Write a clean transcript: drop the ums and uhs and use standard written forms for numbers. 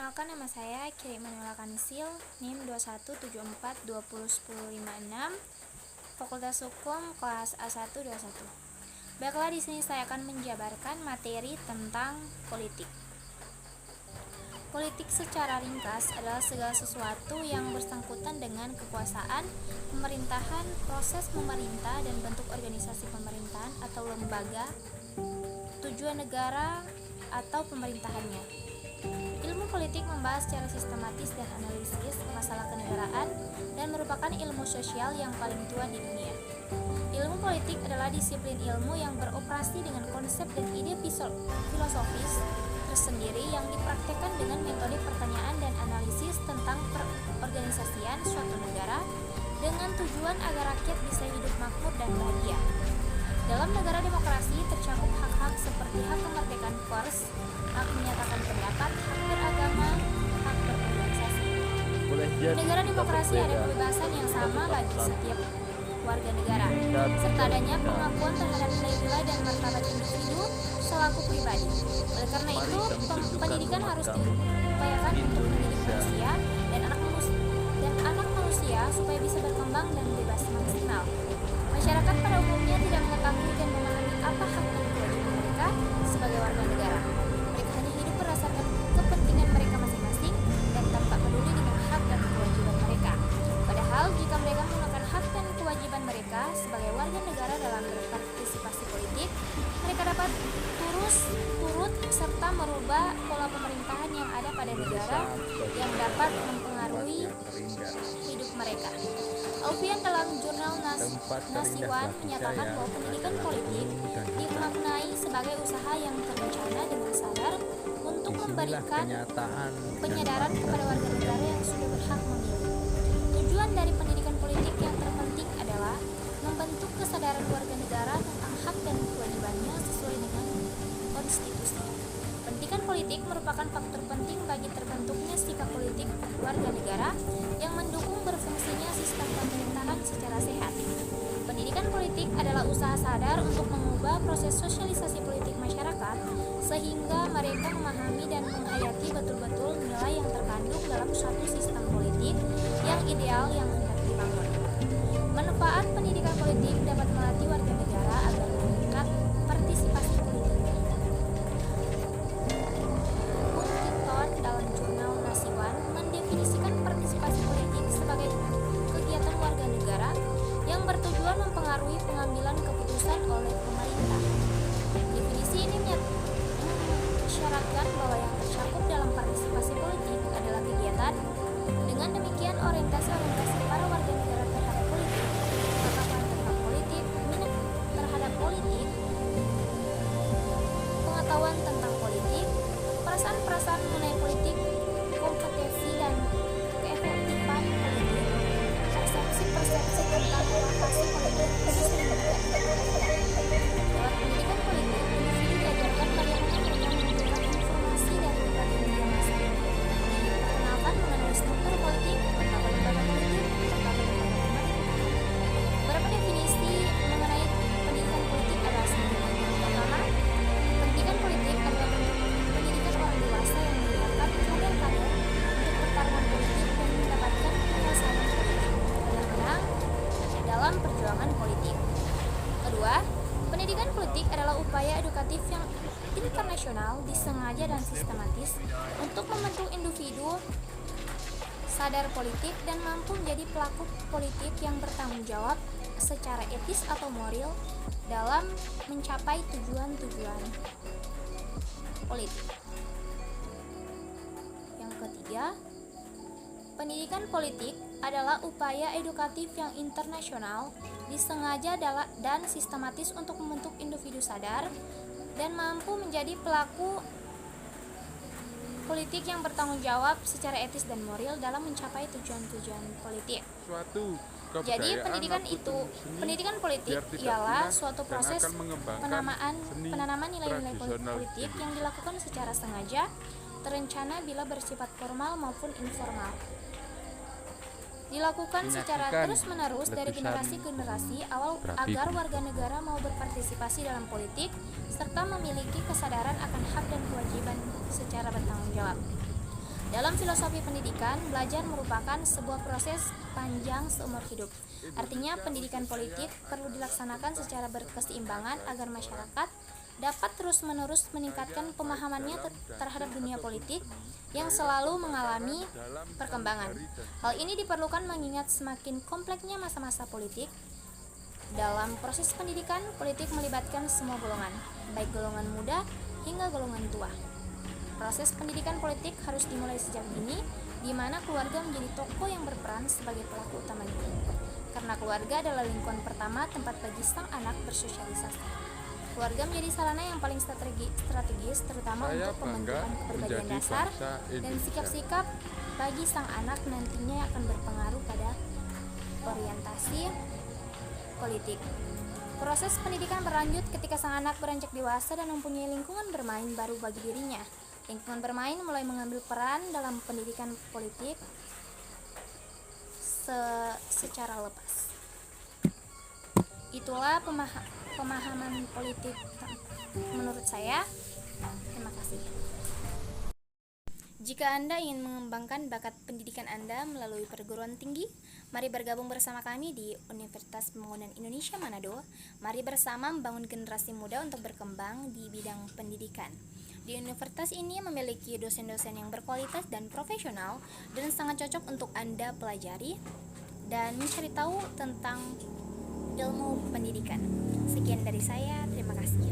Perkenalkan, nama saya Kiri Manuela Kanisil, NIM 2174201056, Fakultas Hukum kelas A121. Baiklah, di sini saya akan menjabarkan materi tentang politik. Politik secara ringkas adalah segala sesuatu yang bersangkutan dengan kekuasaan, pemerintahan, proses memerintah dan bentuk organisasi pemerintahan atau lembaga, tujuan negara atau pemerintahannya. Ilmu politik membahas secara sistematis dan analisis masalah kenegaraan dan merupakan ilmu sosial yang paling tua di dunia. Ilmu politik adalah disiplin ilmu yang beroperasi dengan konsep dan ide filosofis tersendiri yang dipraktekkan dengan metode pertanyaan dan analisis tentang perorganisasian suatu negara dengan tujuan agar rakyat bisa hidup makmur dan bahagia. Dalam negara demokrasi tercakup hak-hak seperti hak kemerdekaan pers, hak menyatakan pendapat, hak beragama, hak berorganisasi. Negara demokrasi ada kebebasan yang sama bagi setiap warga negara, serta adanya pengakuan terhadap nilai-nilai dan martabat individu selaku pribadi. Oleh karena itu, pendidikan harus diupayakan untuk mendidik manusia dan anak manusia supaya bisa berkembang dan bebas maksimal. Masyarakat pada umumnya tidak mengetahui dan memahami apa hak dan kewajiban mereka sebagai warga negara. Mereka hanya hidup berdasarkan kepentingan mereka masing-masing dan tanpa peduli dengan hak dan kewajiban mereka. Padahal jika mereka menggunakan hak dan kewajiban mereka sebagai warga negara dalam berpartisipasi politik, mereka dapat turut serta merubah pola pemerintahan yang ada pada negara yang dapat mempengaruhi hidup mereka. Alfian dalam jurnal Nasiwan menyatakan bahwa pendidikan politik dimaknai sebagai usaha yang terencana dengan sadar untuk memberikan penyadaran kepada warga negara yang sudah berhak memilih. Tujuan dari pendidikan politik yang terpenting adalah membentuk kesadaran warga negara tentang hak dan kewajibannya sesuai dengan konstitusi. Pendidikan politik merupakan faktor penting bagi terbentuknya sikap politik warga negara yang mendukung berfungsinya sistem pemerintahan secara sehat. Pendidikan politik adalah usaha sadar untuk mengubah proses sosialisasi politik masyarakat sehingga mereka memahami dan menghayati betul-betul nilai yang terkandung dalam suatu sistem politik yang ideal yang hendak dibangun. Manfaat pendidikan politik dapat melatih warga negara agar meningkat partisipasi politik. Dalam jurnal Nasiwan mendefinisikan partisipasi politik sebagai kegiatan warga negara yang bertujuan mempengaruhi pengambilan keputusan oleh pemerintah. Definisi ini mensyaratkan bahwa yang tercakup dalam partisipasi politik adalah kegiatan dengan demikian orientasi para warga negara terhadap politik, pengetahuan tentang politik, minat terhadap politik, pengetahuan tentang politik, perasaan mengenai politik, kompetensi dan keefektifan politik, persepsi tentang lokasi politik, lewat pendidikan politik, individu diajarkan bagaimana mereka mengumpulkan informasi dari berbagai media massa, diperkenalkan mengenai struktur politik, lembaga-lembaga politik, serta lembaga pemerintah. Beberapa definisi mengenai pendidikan politik adalah sebagai pertama, pendidikan politik adalah pendidikan orang dewasa yang menyiapkan kader-kader untuk pertarungan politik dan mendapatkan kekuasaan politik agar menang dalam perjuangan politik. Kedua, pendidikan politik adalah upaya edukatif yang internasional, disengaja dan sistematis untuk membentuk individu sadar politik dan mampu menjadi pelaku politik yang bertanggung jawab secara etis atau moral dalam mencapai tujuan-tujuan politik. Yang ketiga, pendidikan politik adalah upaya edukatif yang internasional, disengaja dan sistematis untuk membentuk individu sadar dan mampu menjadi pelaku politik yang bertanggung jawab secara etis dan moral dalam mencapai tujuan-tujuan politik. Jadi pendidikan politik ialah suatu proses penanaman nilai-nilai politik yang dilakukan secara sengaja, terencana bila bersifat formal maupun informal. Dilakukan secara terus-menerus dari generasi ke generasi agar warga negara mau berpartisipasi dalam politik serta memiliki kesadaran akan hak dan kewajiban secara bertanggung jawab. Dalam filosofi pendidikan, belajar merupakan sebuah proses panjang seumur hidup. Artinya, pendidikan politik perlu dilaksanakan secara berkeseimbangan agar masyarakat dapat terus-menerus meningkatkan pemahamannya terhadap dunia politik yang selalu mengalami perkembangan. Hal ini diperlukan mengingat semakin kompleksnya masa-masa politik. Dalam proses pendidikan, politik melibatkan semua golongan, baik golongan muda hingga golongan tua. Proses pendidikan politik harus dimulai sejak dini, di mana keluarga menjadi tokoh yang berperan sebagai pelaku utamanya. Karena keluarga adalah lingkungan pertama tempat bagi sang anak bersosialisasi. Keluarga menjadi sarana yang paling strategis terutama untuk pembentukan kepribadian dasar dan sikap-sikap bagi sang anak nantinya akan berpengaruh pada orientasi politik. Proses pendidikan berlanjut ketika sang anak beranjak dewasa dan mempunyai lingkungan bermain baru bagi dirinya. Lingkungan bermain mulai mengambil peran dalam pendidikan politik secara lepas. Itulah pemahaman politik menurut saya. Terima kasih. Jika Anda ingin mengembangkan bakat pendidikan Anda melalui perguruan tinggi, mari bergabung bersama kami di Universitas Pembangunan Indonesia Manado. Mari bersama membangun generasi muda untuk berkembang di bidang pendidikan. Di universitas ini memiliki dosen-dosen yang berkualitas dan profesional dan sangat cocok untuk Anda pelajari dan mencari tahu tentang ilmu pendidikan. Sekian dari saya, terima kasih.